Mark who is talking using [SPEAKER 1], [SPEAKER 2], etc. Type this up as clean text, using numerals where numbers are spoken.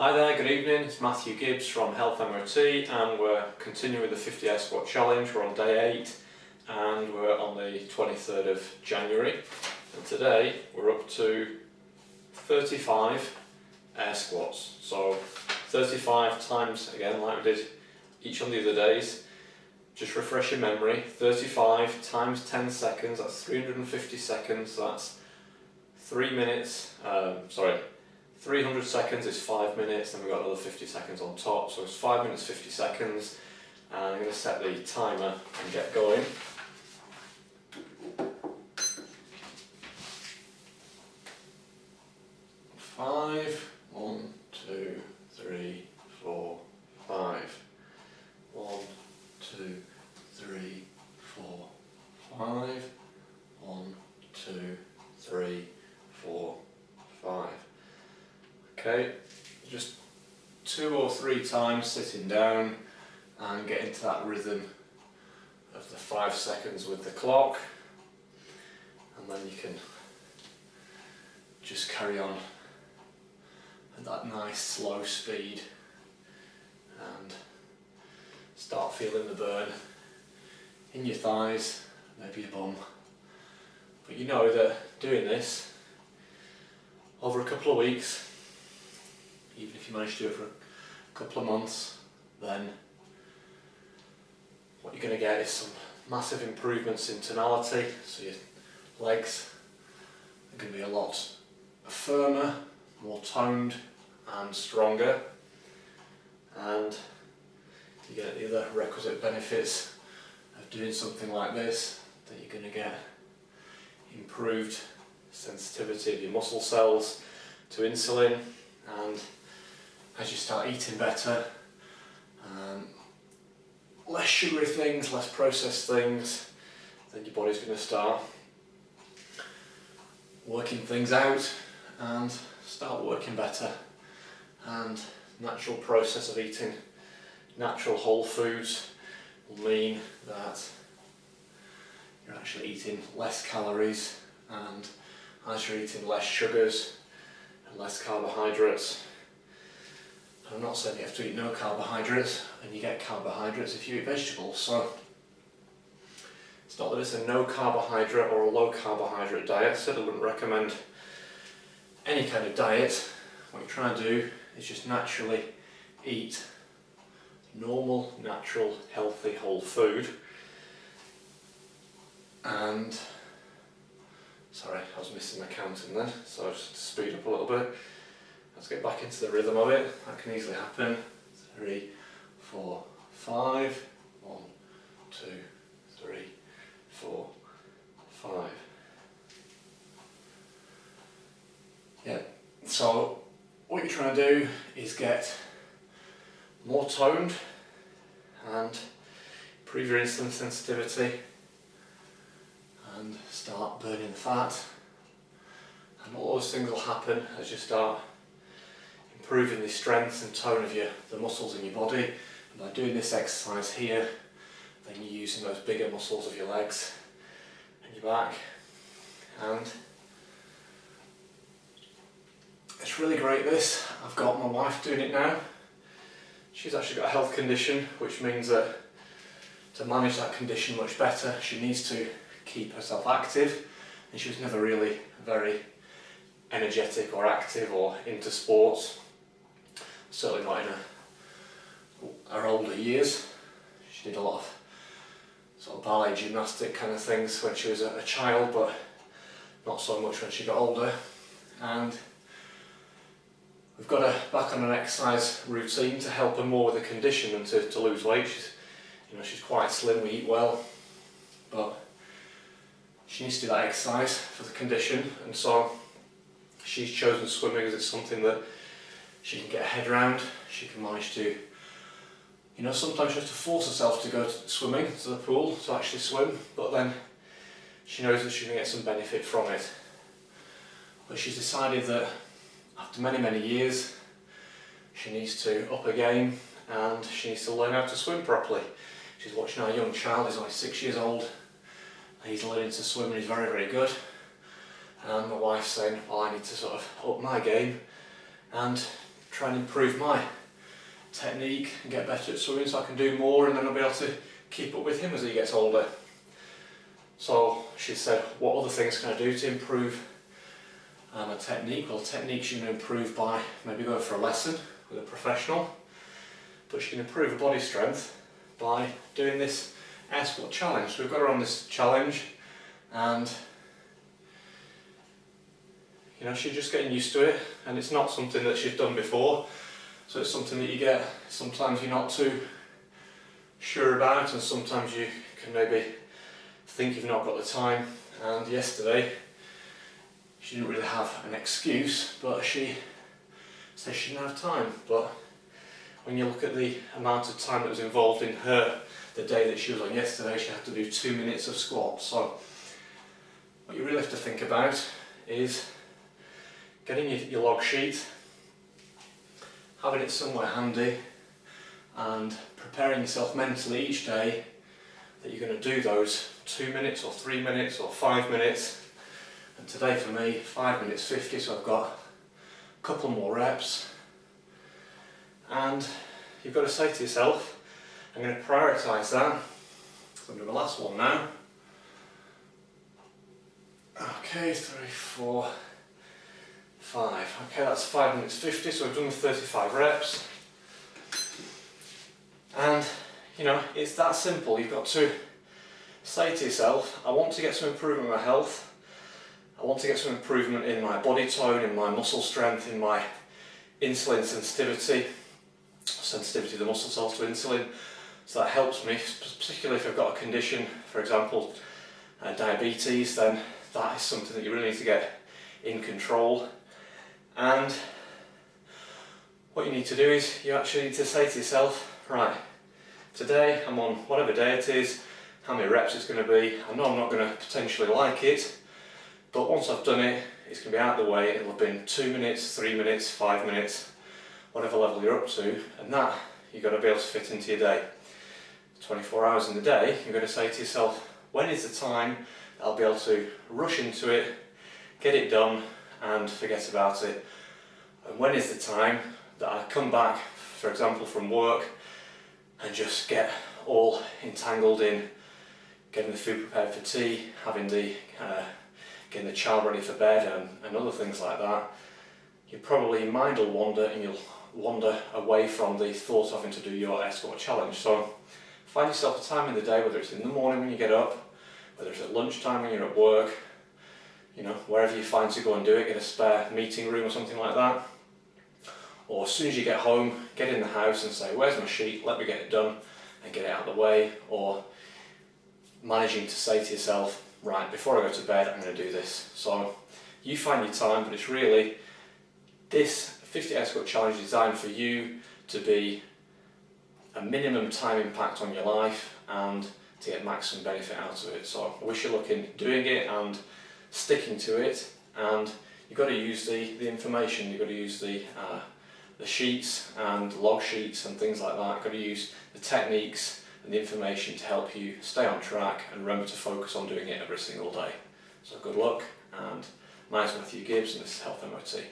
[SPEAKER 1] Hi there, good evening. It's Matthew Gibbs from Health MOT and we're continuing with the 50 air squat challenge. We're on day 8 and we're on the 23rd of January. And today we're up to 35 air squats. So 35 times, again, like we did each on the other days. Just refresh your memory, 35 times 10 seconds, that's 350 seconds, so that's 300 seconds is 5 minutes, and we've got another 50 seconds on top, so it's 5 minutes 50 seconds. And I'm going to set the timer and get going. Five, 1, 2, 3, 4, 5. 1, 2, 3, 4, 5. 1, 2, 3, 4, 5. Okay, just 2 or 3 times sitting down and get into that rhythm of the 5 seconds with the clock, and then you can just carry on at that nice slow speed and start feeling the burn in your thighs, maybe your bum. But you know that doing this over a couple of weeks, even if you manage to do it for a couple of months, then what you're going to get is some massive improvements in tonality. So your legs are going to be a lot firmer, more toned and stronger, and you get the other requisite benefits of doing something like this, that you're going to get improved sensitivity of your muscle cells to insulin, and as you start eating better, less sugary things, less processed things, then your body's going to start working things out and start working better. And natural process of eating natural whole foods will mean that you're actually eating less calories, and as you're eating less sugars and less carbohydrates. I'm not saying you have to eat no carbohydrates, and you get carbohydrates if you eat vegetables, so it's not that it's a no carbohydrate or a low carbohydrate diet. So I wouldn't recommend any kind of diet. What you're trying to do is just naturally eat normal, natural, healthy, whole food. And sorry, I was missing the counting then, so I just speed up a little bit. Let's get back into the rhythm of it. That can easily happen. 3, 4, 5. 1, 2, 3, 4, 5. Yeah, so what you're trying to do is get more toned and improve your insulin sensitivity and start burning the fat. And all those things will happen as you start improving the strength and tone of the muscles in your body. And by doing this exercise here, then you're using those bigger muscles of your legs and your back. And it's really great this. I've got my wife doing it now. She's actually got a health condition, which means that to manage that condition much better, she needs to keep herself active, and she was never really very energetic or active or into sports. Certainly not in her older years. She did a lot of sort of ballet gymnastic kind of things when she was a child, but not so much when she got older. And we've got her back on an exercise routine to help her more with the condition and to lose weight. She's quite slim, we eat well, but she needs to do that exercise for the condition, and so she's chosen swimming as it's something that she can get her head around. She can manage to, sometimes she has to force herself to go swimming to the pool to actually swim, but then she knows that she can get some benefit from it. But she's decided that after many, many years, she needs to up her game and she needs to learn how to swim properly. She's watching our young child, he's only 6 years old. He's learning to swim and he's very, very good. And my wife's saying, well, I need to sort of up my game and try and improve my technique and get better at swimming so I can do more, and then I'll be able to keep up with him as he gets older. So she said, what other things can I do to improve my technique? Well, technique she can improve by maybe going for a lesson with a professional, but she can improve her body strength by doing this air squat challenge. So we've got her on this challenge, and you know, she's just getting used to it, and it's not something that she's done before, so it's something that you get, sometimes you're not too sure about, and sometimes you can maybe think you've not got the time. And yesterday she didn't really have an excuse, but she said she didn't have time. But when you look at the amount of time that was involved in her, the day that she was on yesterday, she had to do 2 minutes of squats. So what you really have to think about is getting your log sheet, having it somewhere handy, and preparing yourself mentally each day that you're going to do those 2 minutes or 3 minutes or 5 minutes. And today for me, 5 minutes 50, so I've got a couple more reps. And you've got to say to yourself, I'm going to prioritise that. So I'm doing the last one now. Okay, 3, 4, 5. Okay, that's 5 minutes 50, so we've done the 35 reps. And you know, it's that simple. You've got to say to yourself, I want to get some improvement in my health, I want to get some improvement in my body tone, in my muscle strength, in my insulin sensitivity of the muscle cells to insulin. So that helps me, particularly if I've got a condition, for example diabetes, then that is something that you really need to get in control. And what you need to do is you actually need to say to yourself, right, today I'm on whatever day it is, how many reps it's going to be. I know I'm not going to potentially like it, but once I've done it, it's going to be out of the way. It'll have been 2 minutes, 3 minutes, 5 minutes, whatever level you're up to, and that you've got to be able to fit into your day. 24 hours in the day, you've got to say to yourself, when is the time that I'll be able to rush into it, get it done, and forget about it? And when is the time that I come back, for example, from work, and just get all entangled in getting the food prepared for tea, getting the child ready for bed, and other things like that. Your mind will wander, and you'll wander away from the thought of having to do your air squat challenge. So find yourself a time in the day, whether it's in the morning when you get up, whether it's at lunchtime when you're at work, you know, wherever you find to go and do it. Get a spare meeting room or something like that. Or as soon as you get home, get in the house and say, where's my sheet, let me get it done and get it out of the way. Or managing to say to yourself, right, before I go to bed, I'm going to do this. So you find your time, but it's really, this 50 air squat challenge is designed for you to be a minimum time impact on your life and to get maximum benefit out of it. So I wish you luck in doing it and sticking to it. And you've got to use the information, you've got to use the sheets and log sheets and things like that. You've got to use the techniques and the information to help you stay on track and remember to focus on doing it every single day. So good luck, and my name's Matthew Gibbs and this is Health MOT.